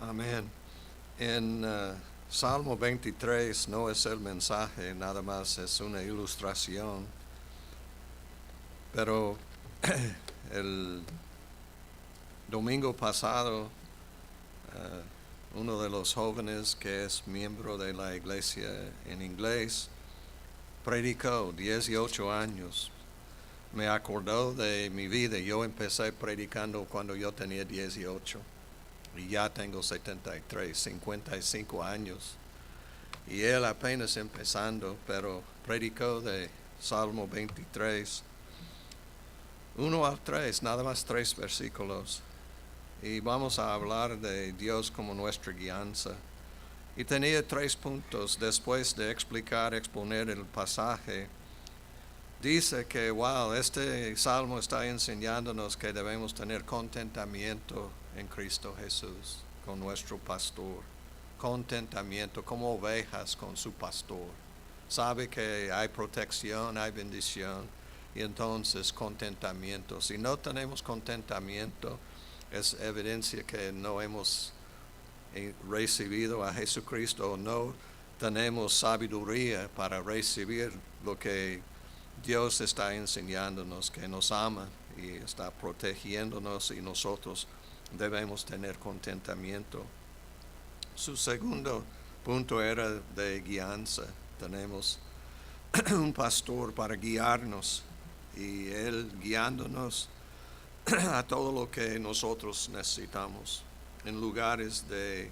Amén. En Salmo 23 no es el mensaje, nada más es una ilustración, pero el domingo pasado uno de los jóvenes que es miembro de la iglesia en inglés predicó 18 años. Me acordó de mi vida. Yo empecé predicando cuando yo tenía 18 y ya tengo 73, 55 años. Y él apenas empezando, pero predicó de Salmo 23, 1 al 3, nada más 3 versículos. Y vamos a hablar de Dios como nuestra guianza. Y tenía 3 puntos después de exponer el pasaje. Dice que, este salmo está enseñándonos que debemos tener contentamiento en Cristo Jesús, con nuestro pastor. Contentamiento como ovejas con su pastor. Sabe que hay protección, hay bendición, y entonces contentamiento. Si no tenemos contentamiento, es evidencia que no hemos recibido a Jesucristo, o no tenemos sabiduría para recibir lo que Dios está enseñándonos, que nos ama y está protegiéndonos, y nosotros debemos tener contentamiento. Su segundo punto era de guianza. Tenemos un pastor para guiarnos, y Él guiándonos a todo lo que nosotros necesitamos. En lugares de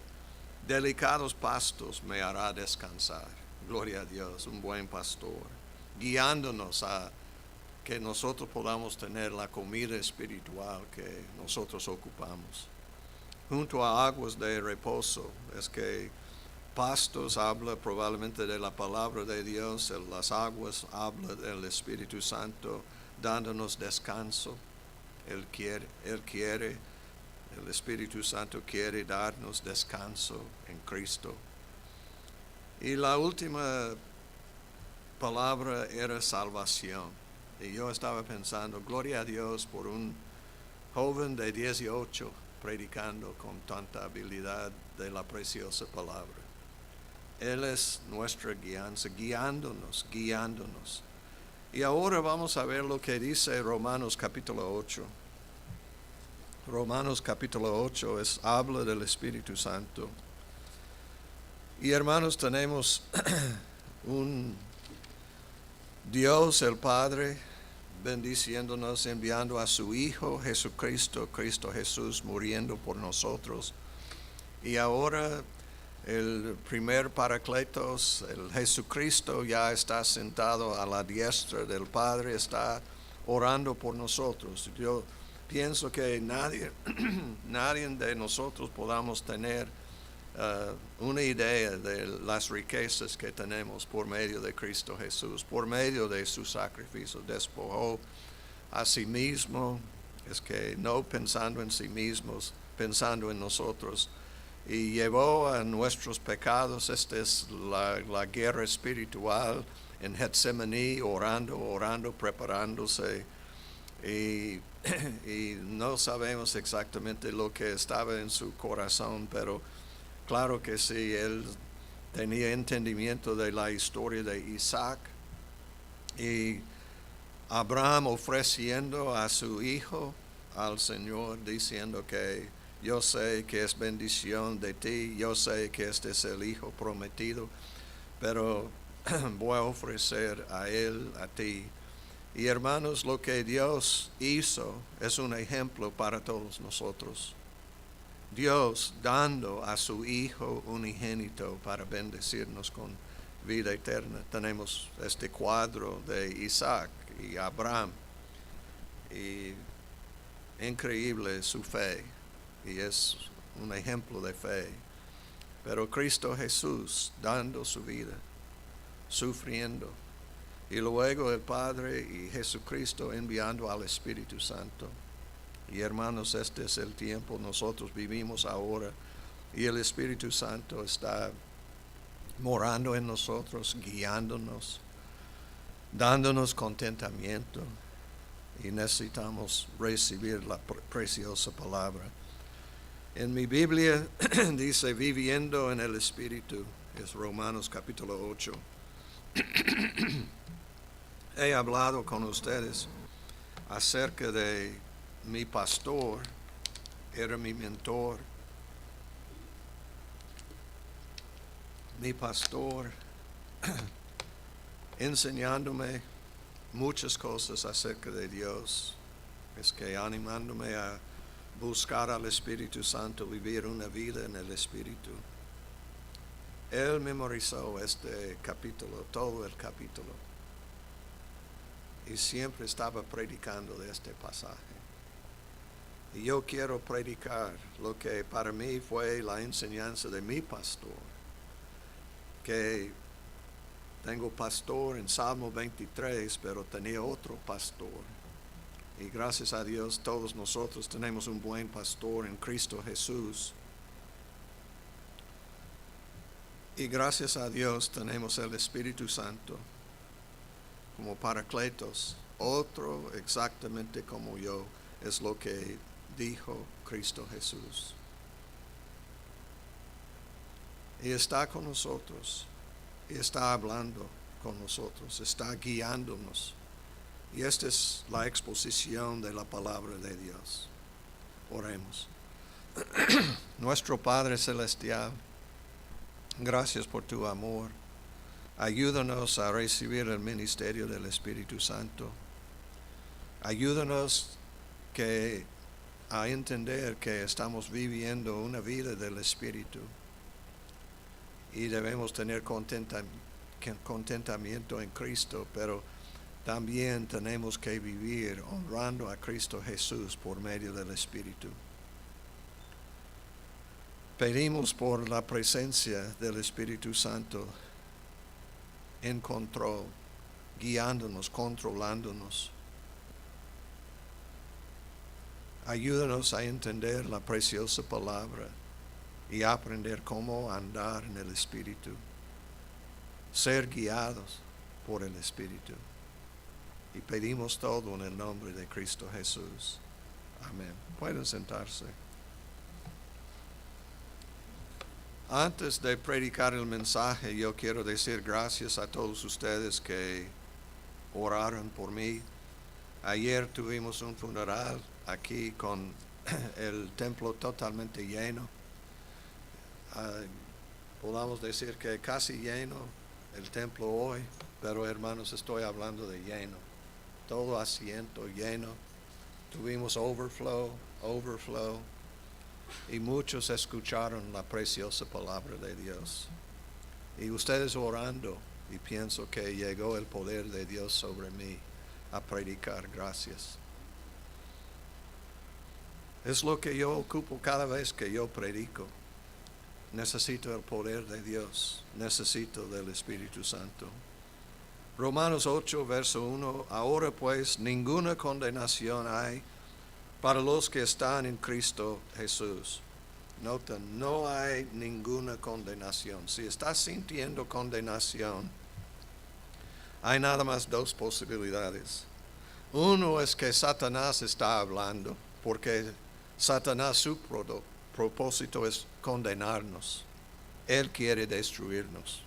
delicados pastos me hará descansar. Gloria a Dios, un buen pastor, guiándonos a que nosotros podamos tener la comida espiritual que nosotros ocupamos. Junto a aguas de reposo, es que pastos habla probablemente de la palabra de Dios, las aguas habla del Espíritu Santo dándonos descanso. El Espíritu Santo quiere darnos descanso en Cristo. Y la última palabra era salvación. Y yo estaba pensando, gloria a Dios por un joven de 18 predicando con tanta habilidad de la preciosa palabra. Él es nuestra guianza, guiándonos. Y ahora vamos a ver lo que dice Romanos capítulo 8. Romanos capítulo 8 habla del Espíritu Santo. Y hermanos, tenemos un Dios el Padre bendiciéndonos, enviando a su Hijo Jesucristo, Cristo Jesús, muriendo por nosotros. Y ahora el primer Paracletos, el Jesucristo, ya está sentado a la diestra del Padre, está orando por nosotros. Yo pienso que nadie de nosotros podamos tener una idea de las riquezas que tenemos por medio de Cristo Jesús, por medio de su sacrificio. Despojó a sí mismo, es que no pensando en sí mismos, pensando en nosotros, y llevó a nuestros pecados. Esta es la guerra espiritual en Getsemaní, orando, preparándose, y no sabemos exactamente lo que estaba en su corazón, pero claro que sí, él tenía entendimiento de la historia de Isaac, y Abraham ofreciendo a su hijo al Señor, diciendo que yo sé que es bendición de ti, yo sé que este es el hijo prometido, pero voy a ofrecer a él, a ti. Y hermanos, lo que Dios hizo es un ejemplo para todos nosotros. Dios dando a su Hijo unigénito para bendecirnos con vida eterna. Tenemos este cuadro de Isaac y Abraham, y increíble su fe, y es un ejemplo de fe. Pero Cristo Jesús dando su vida, sufriendo, y luego el Padre y Jesucristo enviando al Espíritu Santo. Y hermanos, este es el tiempo, nosotros vivimos ahora, y el Espíritu Santo está morando en nosotros, guiándonos, dándonos contentamiento, y necesitamos recibir la preciosa palabra. En mi Biblia dice viviendo en el Espíritu, es Romanos capítulo 8. He hablado con ustedes acerca de mi pastor, era mi mentor, mi pastor, enseñándome muchas cosas acerca de Dios, es que animándome a buscar al Espíritu Santo, vivir una vida en el Espíritu. Él memorizó este capítulo, todo el capítulo, y siempre estaba predicando de este pasaje. Y yo quiero predicar lo que para mí fue la enseñanza de mi pastor, que tengo pastor en Salmo 23, pero tenía otro pastor. Y gracias a Dios todos nosotros tenemos un buen pastor en Cristo Jesús. Y gracias a Dios tenemos el Espíritu Santo como Paracletos, otro exactamente como yo, es lo que dijo Cristo Jesús. Y está con nosotros, y está hablando con nosotros, está guiándonos. Y esta es la exposición de la palabra de Dios. Oremos. Nuestro Padre Celestial, gracias por tu amor. Ayúdanos a recibir el ministerio del Espíritu Santo. Ayúdanos a entender que estamos viviendo una vida del Espíritu y debemos tener contentamiento en Cristo, pero también tenemos que vivir honrando a Cristo Jesús por medio del Espíritu. Pedimos por la presencia del Espíritu Santo en control, guiándonos, controlándonos. Ayúdanos a entender la preciosa palabra y aprender cómo andar en el Espíritu, ser guiados por el Espíritu. Y pedimos todo en el nombre de Cristo Jesús. Amén. Pueden sentarse. Antes de predicar el mensaje, yo quiero decir gracias a todos ustedes que oraron por mí. Ayer tuvimos un funeral aquí con el templo totalmente lleno. Podamos decir que casi lleno el templo hoy, pero hermanos, estoy hablando de lleno. Todo asiento lleno. Tuvimos overflow, y muchos escucharon la preciosa palabra de Dios. Y ustedes orando, y pienso que llegó el poder de Dios sobre mí a predicar. Gracias. Es lo que yo ocupo cada vez que yo predico. Necesito el poder de Dios, necesito del Espíritu Santo. Romanos 8, verso 1, ahora pues ninguna condenación hay para los que están en Cristo Jesús. Nota, no hay ninguna condenación. Si estás sintiendo condenación, hay nada más dos posibilidades. Uno es que Satanás está hablando, porque Satanás su propósito es condenarnos. Él quiere destruirnos.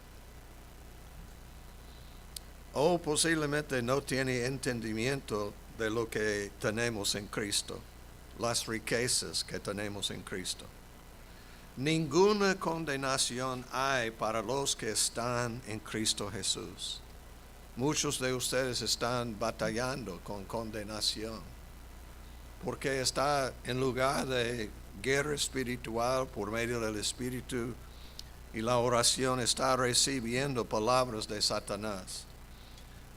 O posiblemente no tiene entendimiento de lo que tenemos en Cristo, las riquezas que tenemos en Cristo. Ninguna condenación hay para los que están en Cristo Jesús. Muchos de ustedes están batallando con condenación, porque está en lugar de guerra espiritual por medio del Espíritu, y la oración está recibiendo palabras de Satanás.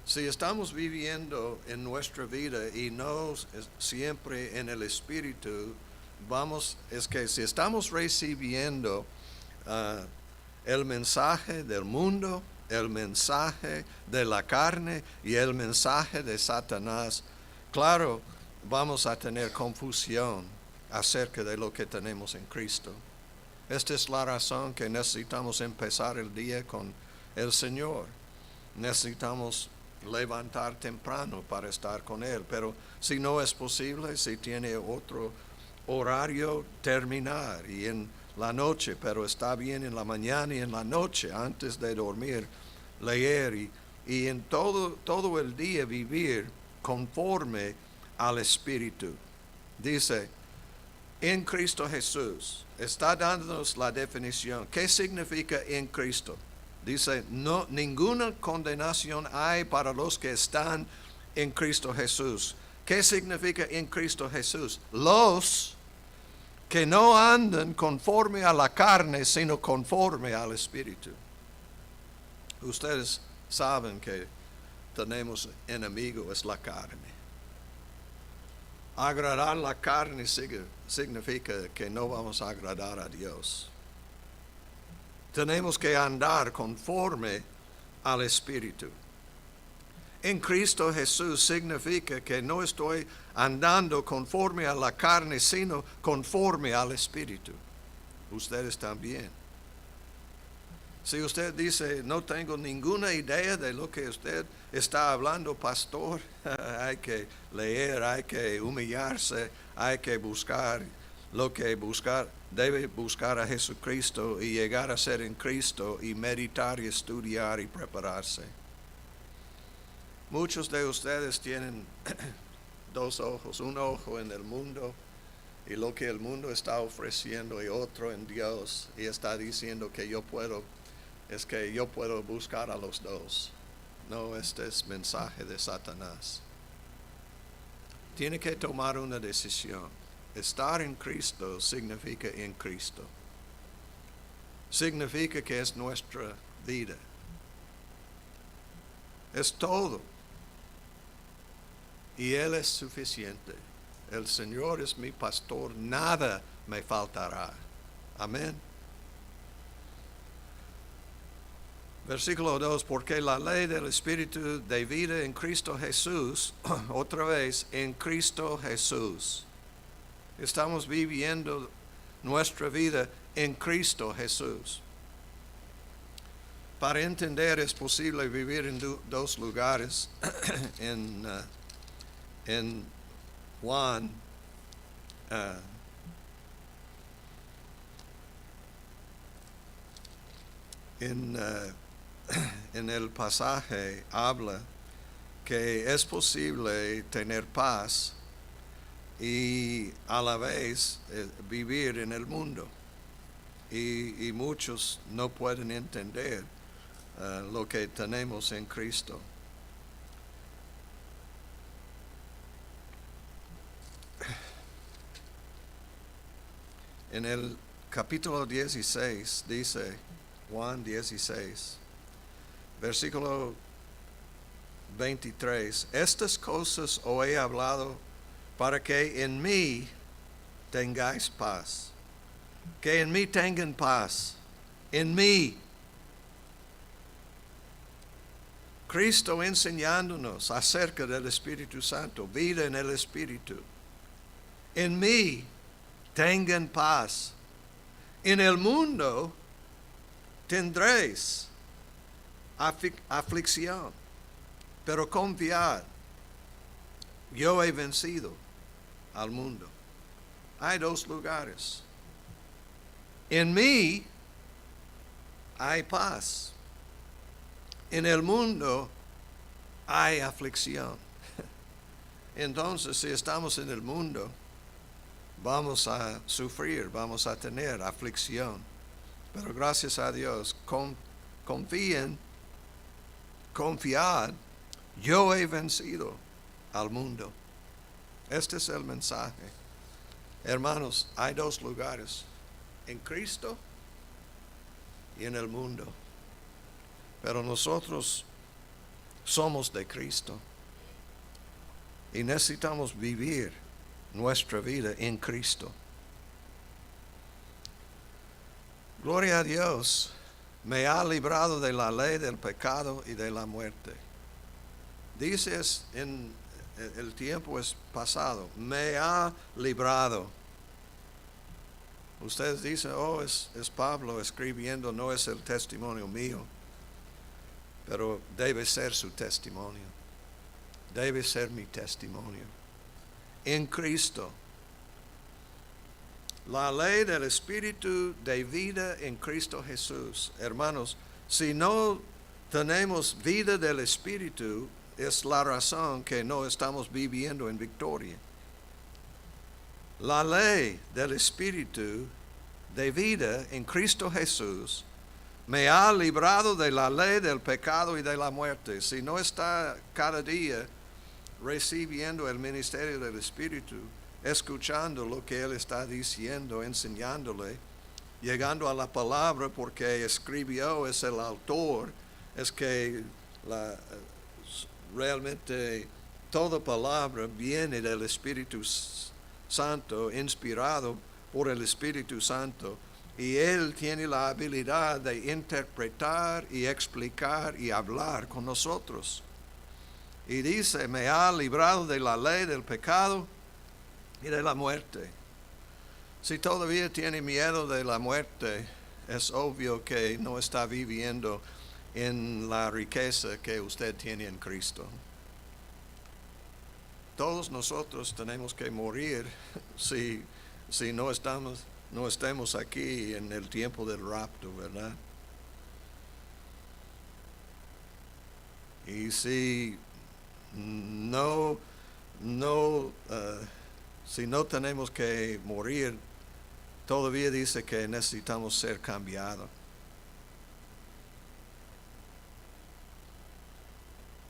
Si estamos viviendo en nuestra vida y no siempre en el Espíritu, es que si estamos recibiendo el mensaje del mundo, el mensaje de la carne y el mensaje de Satanás, claro, vamos a tener confusión acerca de lo que tenemos en Cristo. Esta es la razón que necesitamos empezar el día con el Señor. Necesitamos levantar temprano para estar con Él, pero si no es posible, si tiene horario terminar y en la noche, pero está bien en la mañana y en la noche antes de dormir, leer y en todo el día vivir conforme al Espíritu. Dice, en Cristo Jesús, está dándonos la definición. ¿Qué significa en Cristo? Dice, no, ninguna condenación hay para los que están en Cristo Jesús. ¿Qué significa en Cristo Jesús? Los que no andan conforme a la carne, sino conforme al Espíritu. Ustedes saben que tenemos enemigo, es la carne. Agradar la carne significa que no vamos a agradar a Dios. Tenemos que andar conforme al Espíritu. En Cristo Jesús significa que no estoy andando conforme a la carne, sino conforme al Espíritu. Ustedes también. Si usted dice, no tengo ninguna idea de lo que usted está hablando, pastor, hay que leer, hay que humillarse, hay que buscar lo que buscar. Debe buscar a Jesucristo y llegar a ser en Cristo y meditar y estudiar y prepararse. Muchos de ustedes tienen dos ojos, un ojo en el mundo y lo que el mundo está ofreciendo y otro en Dios, y está diciendo que yo puedo buscar a los dos. No, este es mensaje de Satanás. Tiene que tomar una decisión. Estar en Cristo significa en Cristo. Significa que es nuestra vida. Es todo. Y Él es suficiente. El Señor es mi pastor, nada me faltará. Amén. Versículo 2, porque la ley del Espíritu de vida en Cristo Jesús, otra vez, en Cristo Jesús. Estamos viviendo nuestra vida en Cristo Jesús. Para entender es posible vivir en dos lugares. En Juan, en el pasaje habla que es posible tener paz y a la vez vivir en el mundo. Y muchos no pueden entender lo que tenemos en Cristo. En el capítulo 16 dice, Juan 16, versículo 23, estas cosas os he hablado para que en mí tengáis paz. Que en mí tengan paz. En mí. Cristo enseñándonos acerca del Espíritu Santo, vida en el Espíritu. En mí tengan paz. En el mundo tendréis aflicción, pero confiad, yo he vencido al mundo. Hay dos lugares. En mí hay paz. En el mundo hay aflicción. Entonces, si estamos en el mundo, vamos a sufrir, vamos a tener aflicción. Pero gracias a Dios, confíen, confiad, yo he vencido al mundo. Este es el mensaje. Hermanos, hay dos lugares, en Cristo y en el mundo. Pero nosotros somos de Cristo y necesitamos vivir nuestra vida en Cristo. Gloria a Dios, me ha librado de la ley del pecado y de la muerte. Dices en el tiempo es pasado, me ha librado. Ustedes dicen, oh, es Pablo escribiendo, no es el testimonio mío. Pero debe ser su testimonio. Debe ser mi testimonio. En Cristo La ley del Espíritu de vida en Cristo Jesús. Hermanos, si no tenemos vida del Espíritu, es la razón que no estamos viviendo en victoria. La ley del Espíritu de vida en Cristo Jesús me ha librado de la ley del pecado y de la muerte. Si no está cada día recibiendo el ministerio del Espíritu, escuchando lo que Él está diciendo, enseñándole, llegando a la palabra porque escribió, es el autor, es que realmente toda palabra viene del Espíritu Santo, inspirado por el Espíritu Santo, y Él tiene la habilidad de interpretar y explicar y hablar con nosotros. Y dice, me ha librado de la ley del pecado y de la muerte. Si todavía tiene miedo de la muerte, es obvio que no está viviendo en la riqueza que usted tiene en Cristo. Todos nosotros tenemos que morir si no estemos aquí en el tiempo del rapto, ¿verdad? Y si si no tenemos que morir, todavía dice que necesitamos ser cambiados.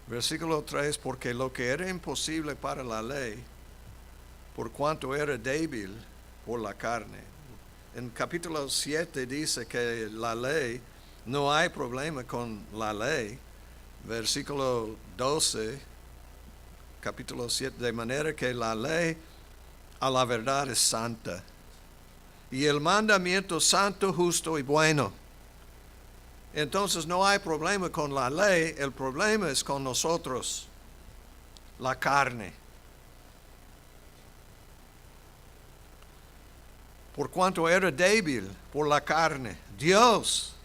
Versículo 3, porque lo que era imposible para la ley, por cuanto era débil por la carne. En capítulo 7 dice que la ley, no hay problema con la ley. Versículo 12, capítulo 7, de manera que la ley a la verdad es santa, y el mandamiento santo, justo y bueno. Entonces no hay problema con la ley, el problema es con nosotros, la carne. Por cuanto era débil por la carne, Dios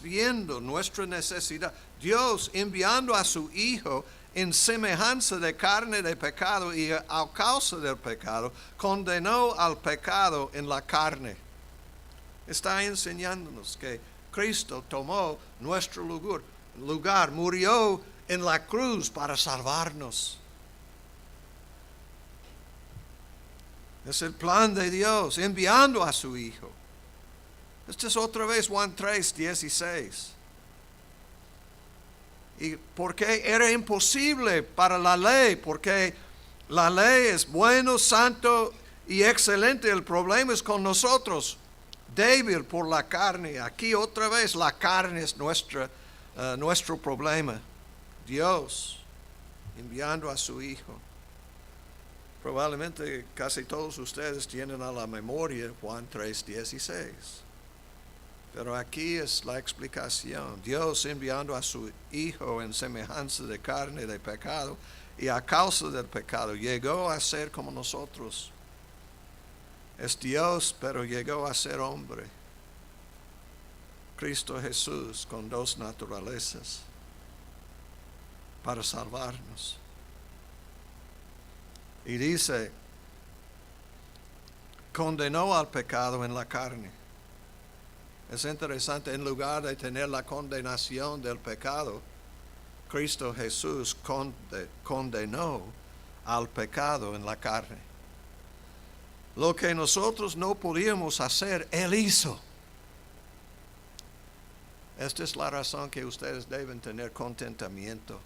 viendo nuestra necesidad, Dios enviando a su Hijo en semejanza de carne de pecado y a causa del pecado, condenó al pecado en la carne. Está enseñándonos que Cristo tomó nuestro lugar, murió en la cruz para salvarnos. Es el plan de Dios, enviando a su Hijo. Esta es otra vez Juan 3:16. ¿Y por qué era imposible para la ley? Porque la ley es bueno, santo y excelente. El problema es con nosotros, débil por la carne. Aquí otra vez la carne es nuestro problema. Dios enviando a su Hijo. Probablemente casi todos ustedes tienen a la memoria Juan 3:16. Pero aquí es la explicación. Dios enviando a su Hijo en semejanza de carne de pecado, y a causa del pecado llegó a ser como nosotros. Es Dios, pero llegó a ser hombre. Cristo Jesús con dos naturalezas para salvarnos. Y dice, condenó al pecado en la carne. Es interesante, en lugar de tener la condenación del pecado, Cristo Jesús condenó al pecado en la carne. Lo que nosotros no podíamos hacer, Él hizo. Esta es la razón que ustedes deben tener contentamiento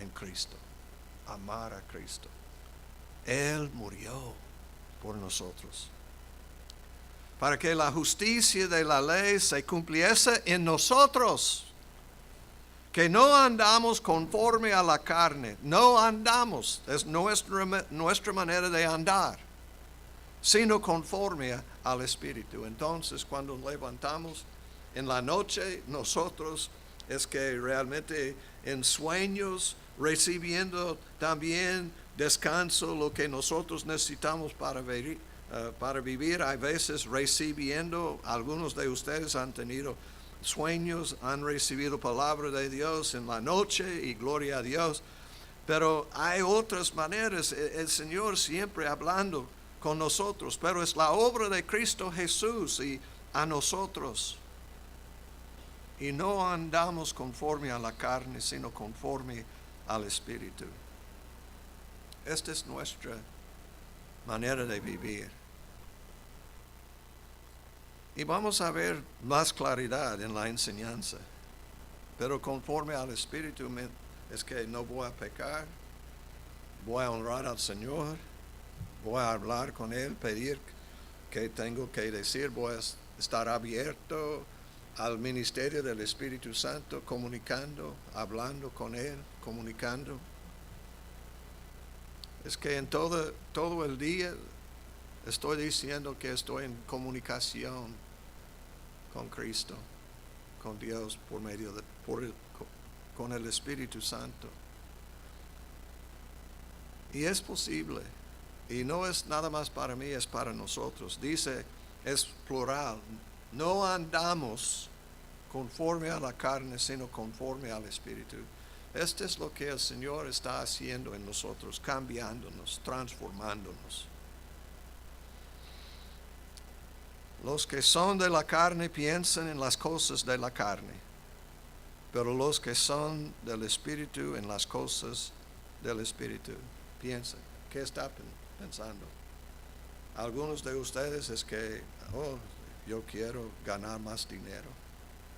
en Cristo, amar a Cristo. Él murió por nosotros, para que la justicia de la ley se cumpliese en nosotros, que no andamos conforme a la carne, no andamos, es nuestra manera de andar, sino conforme al Espíritu. Entonces, cuando levantamos en la noche, nosotros es que realmente en sueños, recibiendo también descanso, lo que nosotros necesitamos para vivir, a veces recibiendo, algunos de ustedes han tenido sueños, han recibido palabra de Dios en la noche y gloria a Dios, pero hay otras maneras, el Señor siempre hablando con nosotros, pero es la obra de Cristo Jesús y a nosotros. Y no andamos conforme a la carne, sino conforme al Espíritu. Esta es nuestra manera de vivir. Y vamos a ver más claridad en la enseñanza. Pero conforme al Espíritu es que no voy a pecar, voy a honrar al Señor, voy a hablar con Él, pedir que tengo que decir, voy a estar abierto al ministerio del Espíritu Santo, comunicando, hablando con Él, comunicando. Es que en todo el día estoy diciendo que estoy en comunicación con Cristo, con Dios por medio con el Espíritu Santo. Y es posible. Y no es nada más para mí, es para nosotros. Dice, es plural. No andamos conforme a la carne, sino conforme al Espíritu. Esto es lo que el Señor está haciendo en nosotros, cambiándonos, transformándonos. Los que son de la carne piensan en las cosas de la carne, pero los que son del Espíritu en las cosas del Espíritu. Piensan. ¿Qué está pensando? Algunos de ustedes es que, yo quiero ganar más dinero,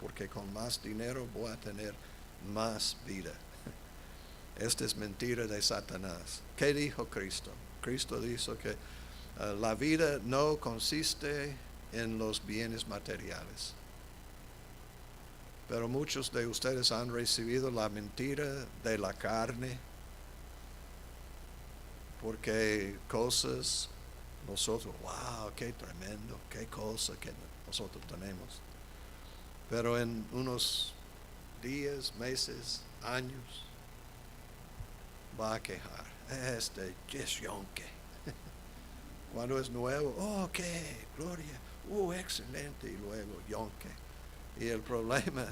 porque con más dinero voy a tener más vida. Esta es mentira de Satanás. ¿Qué dijo Cristo? Cristo dijo que la vida no consiste en los bienes materiales. Pero muchos de ustedes han recibido la mentira de la carne, porque cosas, nosotros, wow, qué tremendo, qué cosa que nosotros tenemos. Pero en unos días, meses, años, va a quejar. Este es yonque. Cuando es nuevo, qué gloria, excelente, y luego yonque. Y el problema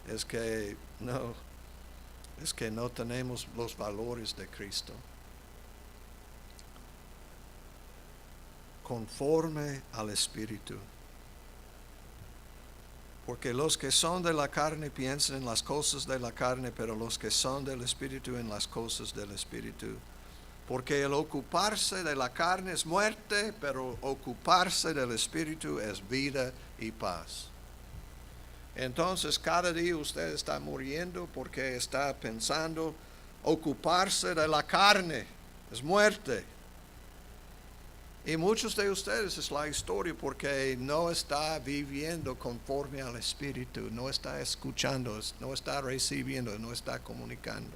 es que no tenemos los valores de Cristo. Conforme al Espíritu. Porque los que son de la carne piensan en las cosas de la carne, pero los que son del Espíritu en las cosas del Espíritu. Porque el ocuparse de la carne es muerte, pero ocuparse del Espíritu es vida y paz. Entonces cada día usted está muriendo porque está pensando ocuparse de la carne, es muerte. Y muchos de ustedes es la historia porque no está viviendo conforme al Espíritu, no está escuchando, no está recibiendo, no está comunicando.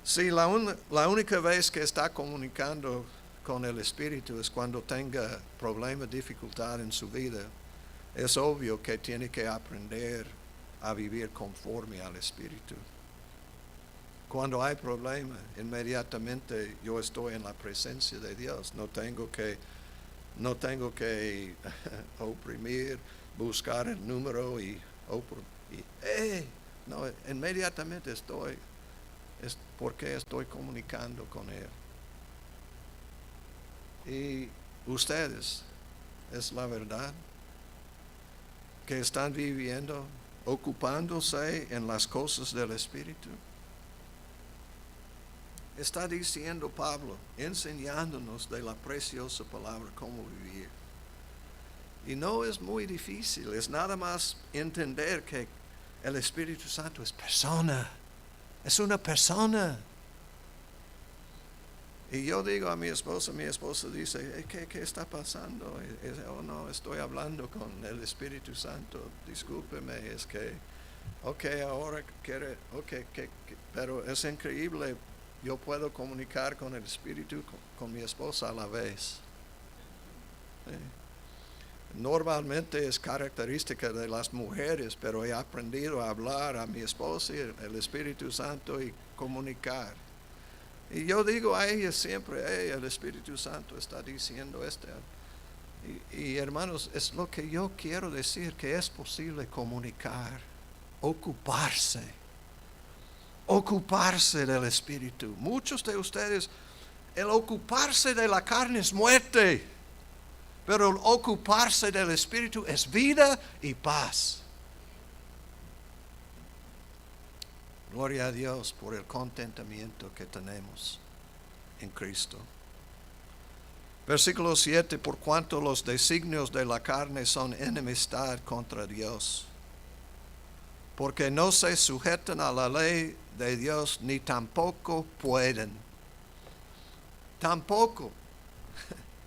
Sí, la única vez que está comunicando con el Espíritu es cuando tenga problemas, dificultad en su vida. Es obvio que tiene que aprender a vivir conforme al Espíritu. Cuando hay problema, inmediatamente yo estoy en la presencia de Dios. No tengo que oprimir, buscar el número no, inmediatamente es porque estoy comunicando con Él. Y ustedes, es la verdad, que están viviendo, ocupándose en las cosas del Espíritu. Está diciendo Pablo, enseñándonos de la preciosa palabra cómo vivir. Y no es muy difícil, es nada más entender que el Espíritu Santo es persona, es una persona. Y yo digo a mi esposa dice, ¿qué está pasando? No, estoy hablando con el Espíritu Santo, discúlpeme, es que, ahora quiere, pero es increíble. Yo puedo comunicar con el Espíritu, con mi esposa a la vez. Normalmente es característica de las mujeres, pero he aprendido a hablar a mi esposa y el Espíritu Santo y comunicar. Y yo digo a ella siempre, el Espíritu Santo está diciendo esto. Y hermanos, es lo que yo quiero decir, que es posible comunicar, ocuparse del Espíritu. Muchos de ustedes El ocuparse de la carne es muerte, pero el ocuparse del Espíritu es vida y paz. Gloria a Dios por el contentamiento que tenemos en Cristo. Versículo 7, por cuanto los designios de la carne son enemistad contra Dios, porque no se sujetan a la ley de Dios, ni tampoco pueden. Tampoco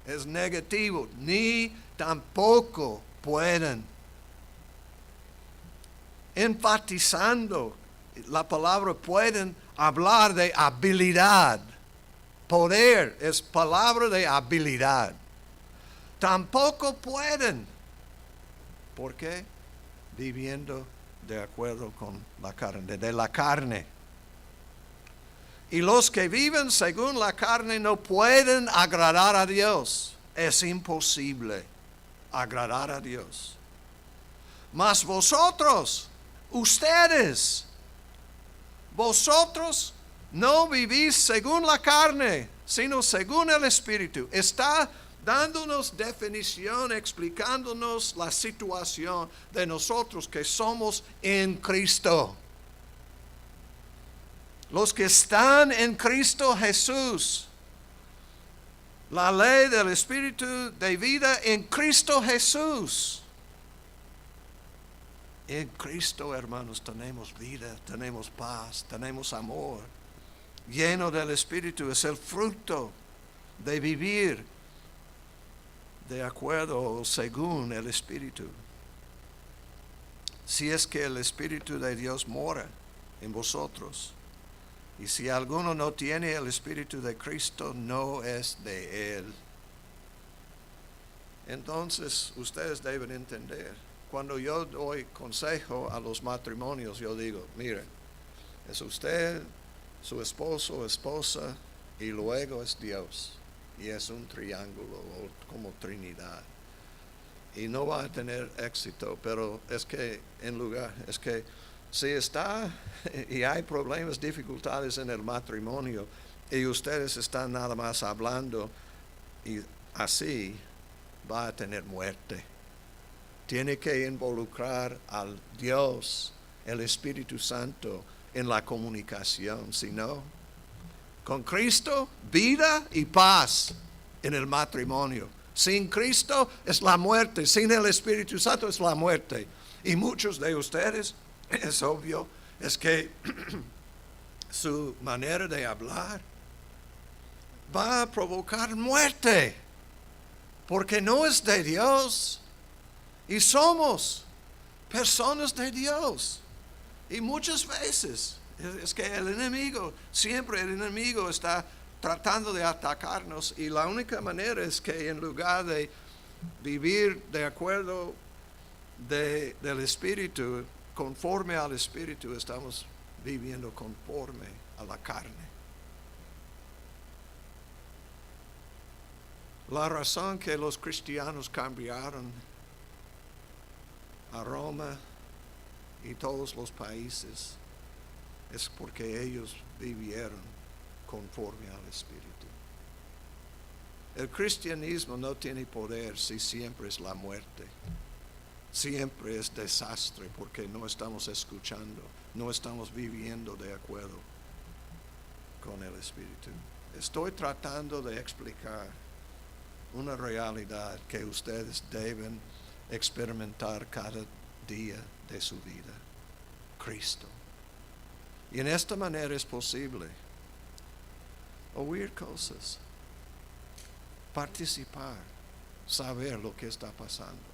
es negativo, ni tampoco pueden. Enfatizando la palabra pueden, hablar de habilidad. Poder es palabra de habilidad. Tampoco pueden. ¿Por qué? Viviendo de acuerdo con la carne, de la carne. Y los que viven según la carne no pueden agradar a Dios. Es imposible agradar a Dios. Mas vosotros, ustedes, vosotros no vivís según la carne, sino según el Espíritu. Está dándonos definición, explicándonos la situación de nosotros que somos en Cristo. Los que están en Cristo Jesús. La ley del Espíritu de vida en Cristo Jesús. En Cristo, hermanos, tenemos vida, tenemos paz, tenemos amor. Lleno del Espíritu es el fruto de vivir de acuerdo o según el Espíritu. Si es que el Espíritu de Dios mora en vosotros. Y si alguno no tiene el Espíritu de Cristo, no es de Él. Entonces, ustedes deben entender. Cuando yo doy consejo a los matrimonios, yo digo, miren, es usted, su esposo o esposa, y luego es Dios. Y es un triángulo o como Trinidad. Y no va a tener éxito, pero es que si está y hay problemas, dificultades en el matrimonio, y ustedes están nada más hablando, y así va a tener muerte. Tiene que involucrar al Dios, el Espíritu Santo, en la comunicación. Si no, con Cristo, vida y paz en el matrimonio. Sin Cristo es la muerte. Sin el Espíritu Santo es la muerte. Y muchos de ustedes, es obvio, es que su manera de hablar va a provocar muerte. Porque no es de Dios. Y somos personas de Dios. Y muchas veces es que siempre el enemigo está tratando de atacarnos. Y la única manera es que en lugar de vivir de acuerdo del Espíritu, conforme al Espíritu, estamos viviendo conforme a la carne. La razón que los cristianos cambiaron a Roma y todos los países es porque ellos vivieron conforme al Espíritu. El cristianismo no tiene poder si siempre es la muerte. Siempre es desastre porque no estamos escuchando, no estamos viviendo de acuerdo con el Espíritu. Estoy tratando de explicar una realidad que ustedes deben experimentar cada día de su vida. Cristo. Y en esta manera es posible oír cosas, participar, saber lo que está pasando.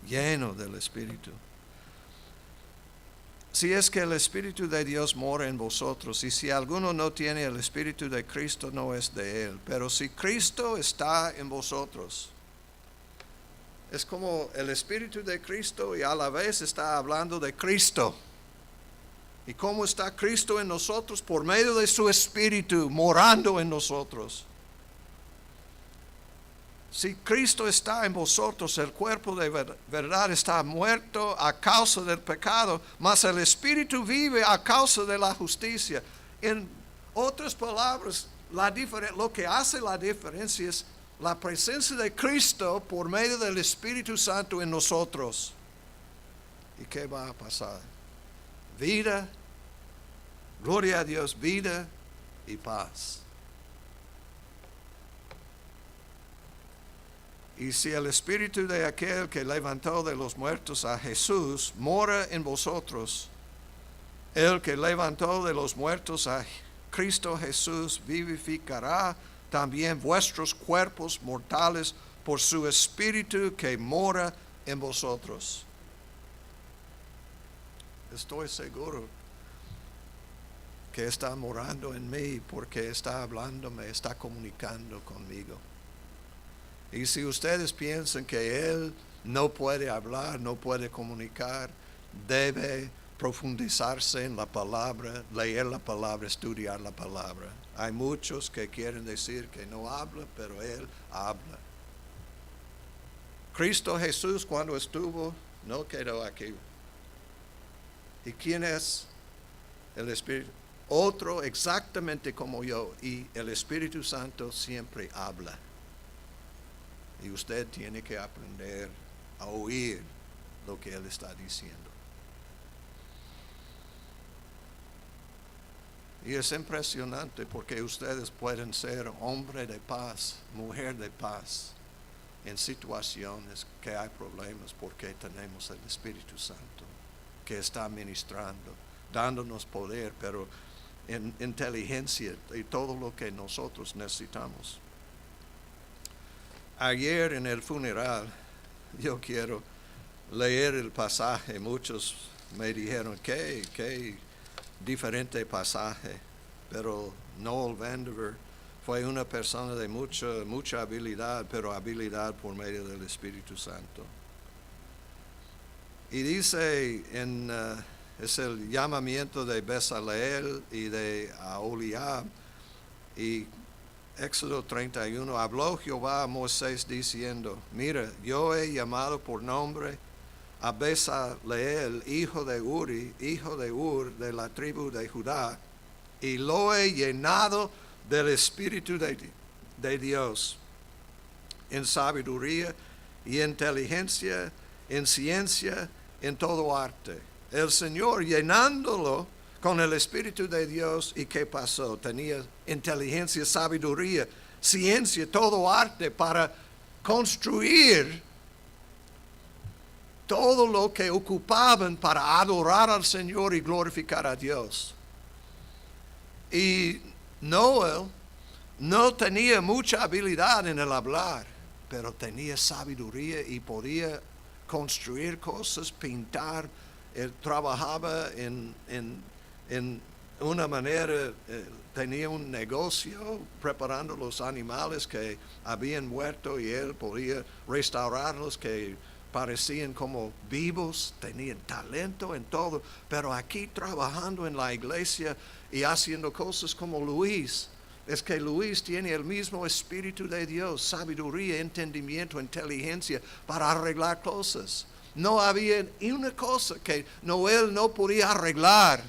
Lleno del Espíritu. Si es que el Espíritu de Dios mora en vosotros, y si alguno no tiene el Espíritu de Cristo, no es de Él. Pero si Cristo está en vosotros, es como el Espíritu de Cristo y a la vez está hablando de Cristo. ¿Y cómo está Cristo en nosotros? Por medio de su Espíritu morando en nosotros. Si Cristo está en vosotros, el cuerpo de verdad está muerto a causa del pecado, mas el Espíritu vive a causa de la justicia. En Otras palabras, lo que hace la diferencia es la presencia de Cristo por medio del Espíritu Santo en nosotros. ¿Y qué va a pasar? Vida, gloria a Dios, vida y paz. Y si el Espíritu de aquel que levantó de los muertos a Jesús mora en vosotros, el que levantó de los muertos a Cristo Jesús vivificará también vuestros cuerpos mortales por su Espíritu que mora en vosotros. Estoy seguro que está morando en mí porque está hablándome, está comunicando conmigo. Y si ustedes piensan que Él no puede hablar, no puede comunicar, debe profundizarse en la palabra, leer la palabra, estudiar la palabra. Hay muchos que quieren decir que no habla, pero Él habla. Cristo Jesús cuando estuvo, no quedó aquí. ¿Y quién es el Espíritu? Otro exactamente como yo. Y el Espíritu Santo siempre habla. Y usted tiene que aprender a oír lo que Él está diciendo. Y es impresionante porque ustedes pueden ser hombre de paz, mujer de paz, en situaciones que hay problemas porque tenemos el Espíritu Santo que está ministrando, dándonos poder, pero en inteligencia y todo lo que nosotros necesitamos. Ayer en el funeral, yo quiero leer el pasaje. Muchos me dijeron, qué diferente pasaje. Pero Noel Vandiver fue una persona de mucha habilidad, pero habilidad por medio del Espíritu Santo. Y dice, es el llamamiento de Bezaleel y de Aholiab, y Éxodo 31, habló Jehová a Moisés diciendo, mira, yo he llamado por nombre a Bezaleel, hijo de Uri, hijo de Ur, de la tribu de Judá, y lo he llenado del Espíritu de Dios, en sabiduría y inteligencia, en ciencia, en todo arte. El Señor llenándolo con el Espíritu de Dios. ¿Y qué pasó? Tenía inteligencia, sabiduría, ciencia, todo arte para construir todo lo que ocupaban para adorar al Señor y glorificar a Dios. Y Noel no tenía mucha habilidad en el hablar, pero tenía sabiduría y podía construir cosas, pintar. Él trabajaba en una manera, tenía un negocio preparando los animales que habían muerto y él podía restaurarlos, que parecían como vivos, tenían talento en todo, pero aquí trabajando en la iglesia y haciendo cosas como Luis. Es que Luis tiene el mismo Espíritu de Dios, sabiduría, entendimiento, inteligencia para arreglar cosas. No había ni una cosa que Noel no podía arreglar.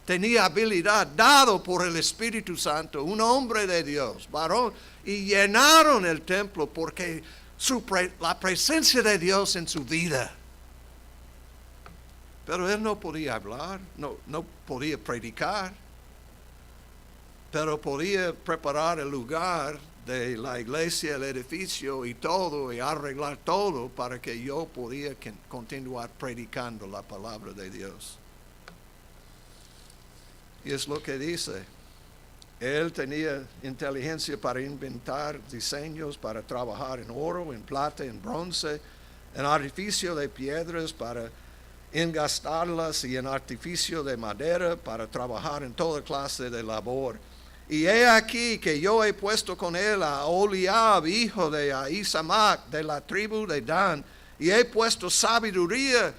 Tenía habilidad dado por el Espíritu Santo, un hombre de Dios, varón, y llenaron el templo porque la presencia de Dios en su vida. Pero él no podía hablar, no podía predicar, pero podía preparar el lugar de la iglesia, el edificio y todo, y arreglar todo para que yo podía continuar predicando la palabra de Dios. Y es lo que dice. Él tenía inteligencia para inventar diseños, para trabajar en oro, en plata, en bronce, en artificio de piedras, para engastarlas, y en artificio de madera, para trabajar en toda clase de labor. Y he aquí que yo he puesto con él a Aholiab, hijo de Ahisamac, de la tribu de Dan, y he puesto sabiduría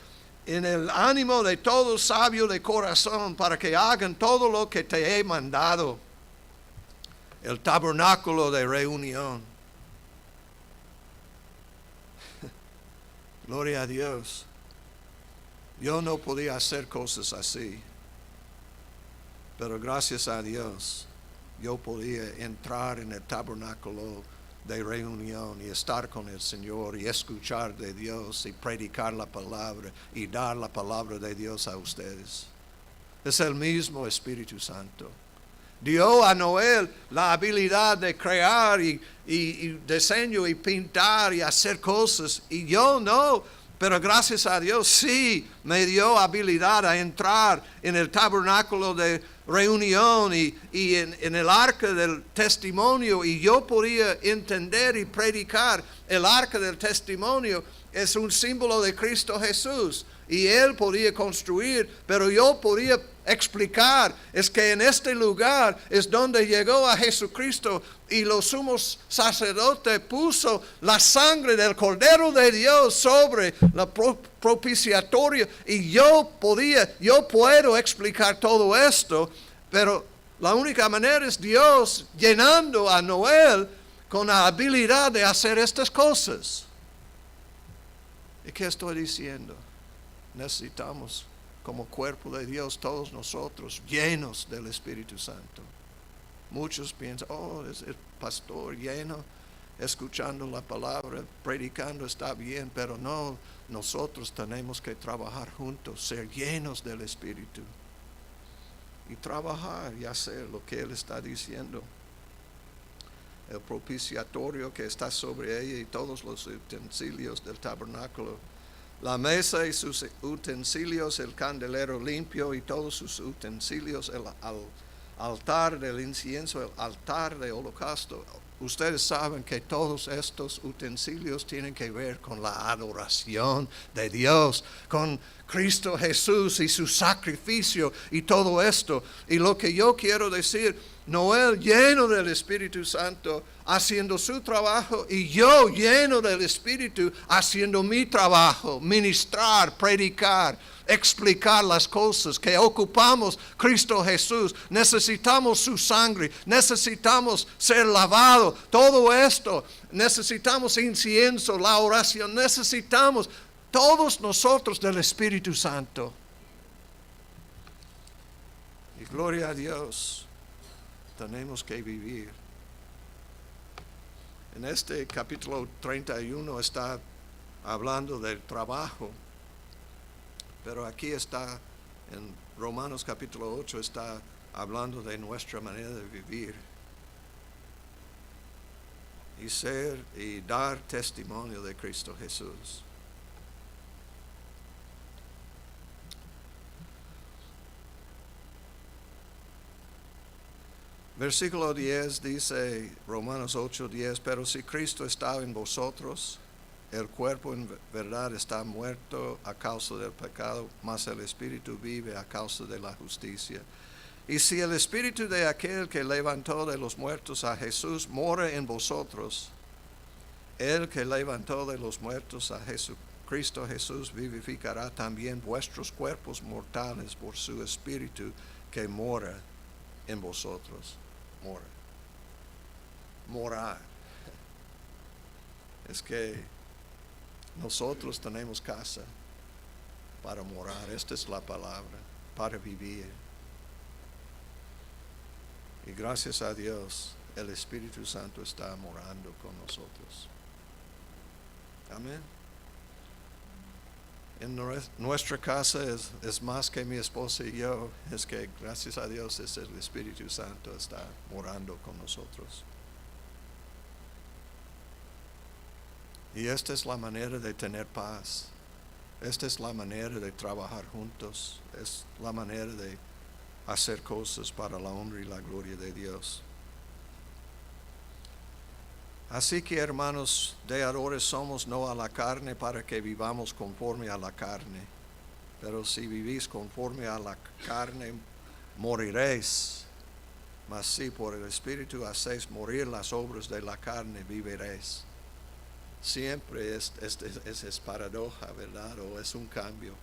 en el ánimo de todo sabio de corazón, para que hagan todo lo que te he mandado. El tabernáculo de reunión. Gloria a Dios. Yo no podía hacer cosas así, pero gracias a Dios yo podía entrar en el tabernáculo de reunión y estar con el Señor y escuchar de Dios y predicar la palabra y dar la palabra de Dios a ustedes. Es el mismo Espíritu Santo. Dio a Noel la habilidad de crear y diseño y pintar y hacer cosas. Y yo no, pero gracias a Dios sí me dio habilidad a entrar en el tabernáculo de reunión y en el arca del testimonio. Y yo podía entender y predicar. El arca del testimonio es un símbolo de Cristo Jesús. Y Él podía construir, pero yo podía explicar, es que en este lugar es donde llegó a Jesucristo y los sumos sacerdotes puso la sangre del Cordero de Dios sobre la propiciatoria y yo puedo explicar todo esto, pero la única manera es Dios llenando a Noel con la habilidad de hacer estas cosas. ¿Y qué estoy diciendo? Necesitamos como cuerpo de Dios todos nosotros llenos del Espíritu Santo. Muchos piensan, es el pastor lleno, escuchando la palabra, predicando está bien, pero no, nosotros tenemos que trabajar juntos, ser llenos del Espíritu y trabajar y hacer lo que Él está diciendo. El propiciatorio que está sobre ella y todos los utensilios del tabernáculo, la mesa y sus utensilios, el candelero limpio y todos sus utensilios, el altar del incienso, el altar de holocausto. Ustedes saben que todos estos utensilios tienen que ver con la adoración de Dios, con Cristo Jesús y su sacrificio y todo esto. Y lo que yo quiero decir, Noel lleno del Espíritu Santo haciendo su trabajo y yo lleno del Espíritu haciendo mi trabajo, ministrar, predicar, explicar las cosas que ocupamos. Cristo Jesús, necesitamos su sangre, necesitamos ser lavados, todo esto, necesitamos incienso, la oración, necesitamos todos nosotros del Espíritu Santo. Y gloria a Dios, tenemos que vivir. En este capítulo 31 está hablando del trabajo, pero aquí está, en Romanos capítulo 8 está hablando de nuestra manera de vivir y ser y dar testimonio de Cristo Jesús. Versículo 10 dice, Romanos 8:10, pero si Cristo está en vosotros, el cuerpo en verdad está muerto a causa del pecado, mas el espíritu vive a causa de la justicia. Y si el espíritu de aquel que levantó de los muertos a Jesús mora en vosotros, el que levantó de los muertos a Cristo Jesús vivificará también vuestros cuerpos mortales por su espíritu que mora en vosotros. Morar. Es que nosotros tenemos casa para morar. Esta es la palabra, para vivir. Y gracias a Dios, el Espíritu Santo está morando con nosotros. Amén. En nuestra casa es más que mi esposa y yo, es que gracias a Dios es el Espíritu Santo está morando con nosotros. Y esta es la manera de tener paz, esta es la manera de trabajar juntos, es la manera de hacer cosas para la honra y la gloria de Dios. Así que, hermanos, deudores somos no a la carne para que vivamos conforme a la carne. Pero si vivís conforme a la carne, moriréis. Mas si por el Espíritu hacéis morir las obras de la carne, viviréis. Siempre es paradoja, ¿verdad? O es un cambio.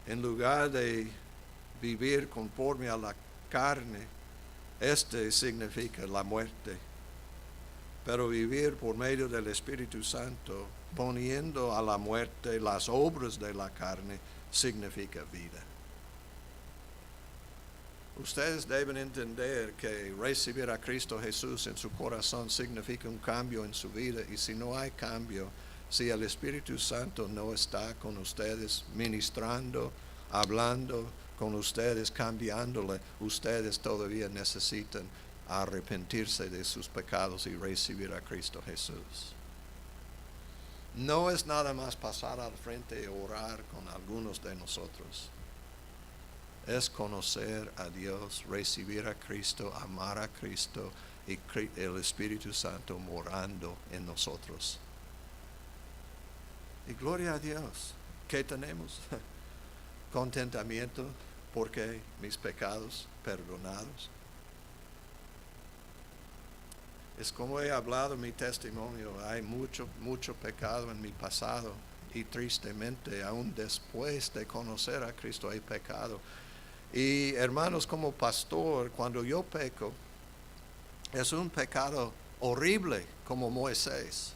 En lugar de vivir conforme a la carne, este significa la muerte, pero vivir por medio del Espíritu Santo, poniendo a la muerte las obras de la carne, significa vida. Ustedes deben entender que recibir a Cristo Jesús en su corazón significa un cambio en su vida, y si no hay cambio, si el Espíritu Santo no está con ustedes, ministrando, hablando con ustedes, cambiándole, ustedes todavía necesitan arrepentirse de sus pecados y recibir a Cristo Jesús. No es nada más pasar al frente y orar con algunos de nosotros. Es conocer a Dios, recibir a Cristo, amar a Cristo y el Espíritu Santo morando en nosotros. Y gloria a Dios. ¿Qué tenemos? Contentamiento porque mis pecados perdonados. Es como he hablado en mi testimonio, hay mucho pecado en mi pasado, y tristemente aún después de conocer a Cristo hay pecado. Y hermanos, como pastor, cuando yo peco, es un pecado horrible como Moisés.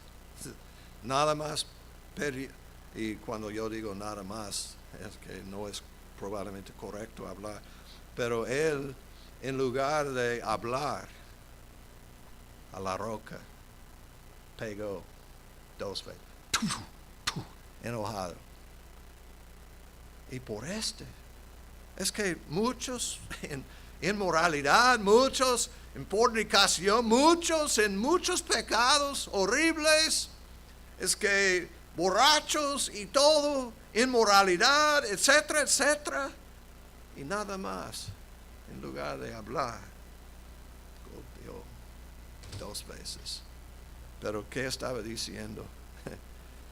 Nada más, y cuando yo digo nada más, es que no es probablemente correcto hablar, pero él, en lugar de hablar a la roca, pegó 2 veces, enojado. Y por es que muchos en inmoralidad, muchos en fornicación, muchos en muchos pecados horribles, es que borrachos y todo, inmoralidad, etcétera, etcétera, y nada más, en lugar de hablar, golpeó 2 veces. Pero ¿qué estaba diciendo?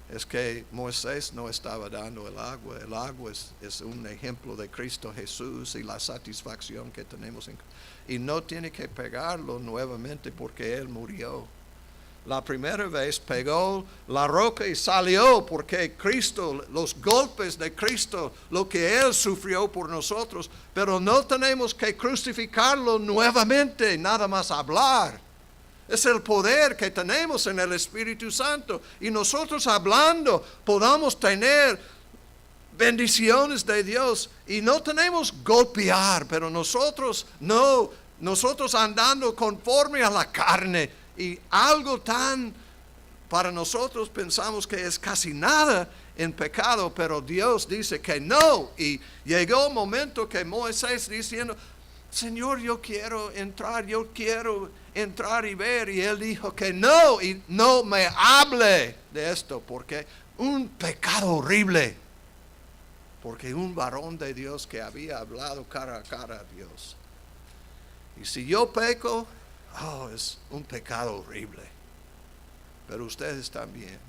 Es que Moisés no estaba dando el agua. El agua es un ejemplo de Cristo Jesús y la satisfacción que tenemos. Y no tiene que pegarlo nuevamente porque Él murió. La primera vez pegó la roca y salió porque Cristo, los golpes de Cristo, lo que Él sufrió por nosotros. Pero no tenemos que crucificarlo nuevamente, nada más hablar. Es el poder que tenemos en el Espíritu Santo. Y nosotros hablando podamos tener bendiciones de Dios. Y no tenemos golpear, pero nosotros no. Nosotros andando conforme a la carne. Y algo tan, para nosotros pensamos que es casi nada en pecado. Pero Dios dice que no. Y llegó un momento que Moisés diciendo, Señor, yo quiero entrar y ver. Y Él dijo que no, y no me hable de esto, porque un pecado horrible. Porque un varón de Dios que había hablado cara a cara a Dios. Y si yo peco, es un pecado horrible. Pero ustedes también.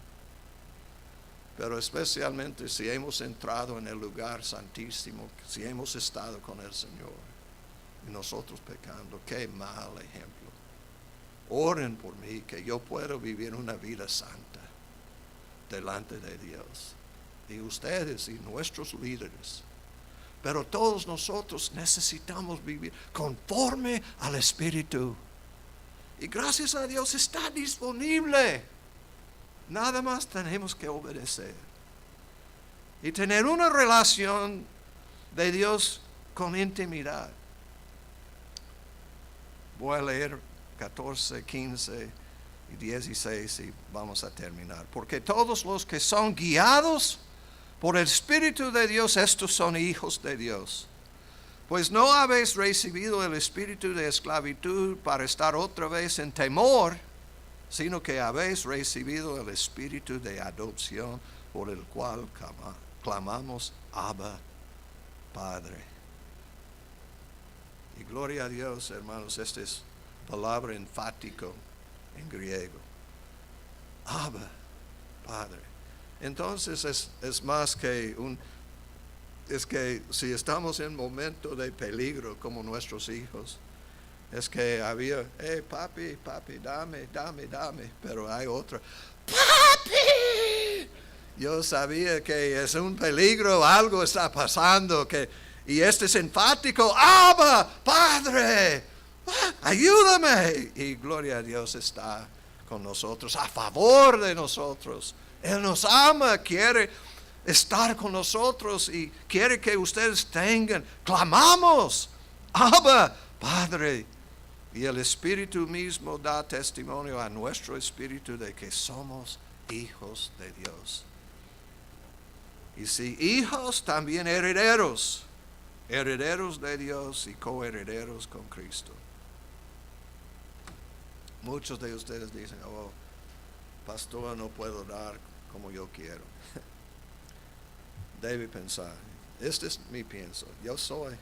Pero especialmente si hemos entrado en el lugar santísimo, si hemos estado con el Señor. Y nosotros pecando, qué mal ejemplo. Oren por mí que yo pueda vivir una vida santa delante de Dios. Y ustedes y nuestros líderes. Pero todos nosotros necesitamos vivir conforme al Espíritu. Y gracias a Dios está disponible. Nada más tenemos que obedecer. Y tener una relación de Dios con intimidad. Voy a leer 14, 15 y 16 y vamos a terminar. Porque todos los que son guiados por el Espíritu de Dios, estos son hijos de Dios. Pues no habéis recibido el espíritu de esclavitud para estar otra vez en temor, sino que habéis recibido el espíritu de adopción, por el cual clamamos, Abba, Padre. Y gloria a Dios, hermanos, esta es palabra enfático en griego. Abba, Padre. Entonces es más que es que si estamos en momento de peligro como nuestros hijos, es que había, papi, dame, pero hay otra, papi. Yo sabía que es un peligro, algo está pasando, y este es enfático, Abba, Padre, ayúdame. Y gloria a Dios está con nosotros, a favor de nosotros. Él nos ama, quiere estar con nosotros y quiere que ustedes clamamos, Abba, Padre. Y el Espíritu mismo da testimonio a nuestro espíritu de que somos hijos de Dios. Y si hijos, también herederos, herederos de Dios y coherederos con Cristo. Muchos de ustedes dicen, oh, pastor, no puedo dar como yo quiero. Debe pensar, este es mi pienso, yo soy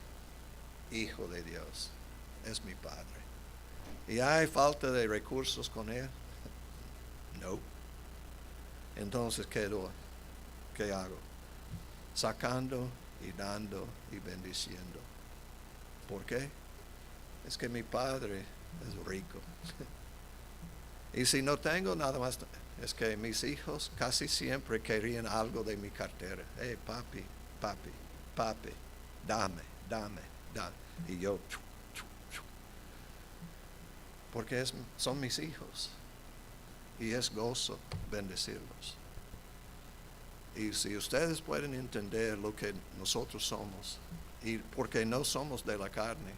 hijo de Dios, es mi Padre. ¿Y hay falta de recursos con Él? No. Entonces, ¿qué doy? ¿Qué hago? Sacando y dando y bendiciendo. ¿Por qué? Es que mi Padre es rico. Y si no tengo nada más, es que mis hijos casi siempre querían algo de mi cartera. Hey, papi, dame. Y yo, porque son mis hijos. Y es gozo bendecirlos. Y si ustedes pueden entender lo que nosotros somos, y porque no somos de la carne,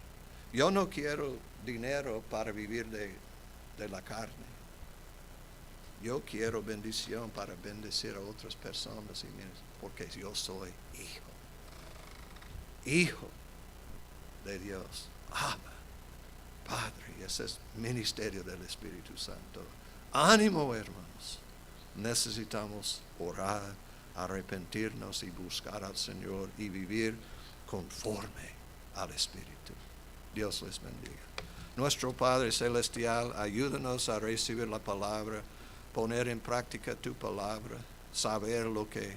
yo no quiero dinero para vivir de la carne. Yo quiero bendición para bendecir a otras personas, porque yo soy hijo de Dios. Padre, y ese es el ministerio del Espíritu Santo. Ánimo, hermanos. Necesitamos orar, arrepentirnos y buscar al Señor y vivir conforme al Espíritu. Dios les bendiga. Nuestro Padre Celestial, ayúdanos a recibir la palabra, poner en práctica tu palabra, saber lo que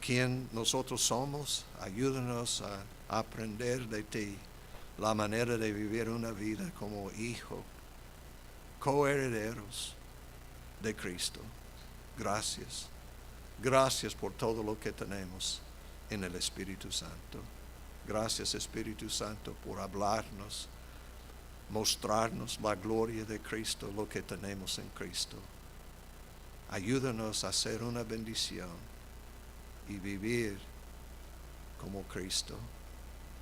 quién nosotros somos. Ayúdanos a aprender de ti la manera de vivir una vida como hijo, coherederos de Cristo. Gracias. Gracias por todo lo que tenemos en el Espíritu Santo. Gracias, Espíritu Santo, por hablarnos, mostrarnos la gloria de Cristo, lo que tenemos en Cristo. Ayúdanos a hacer una bendición y vivir como Cristo,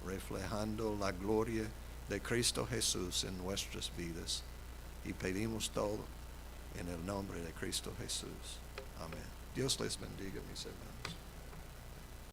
reflejando la gloria de Cristo Jesús en nuestras vidas. Y pedimos todo en el nombre de Cristo Jesús. Amén. Dios les bendiga, mis hermanos.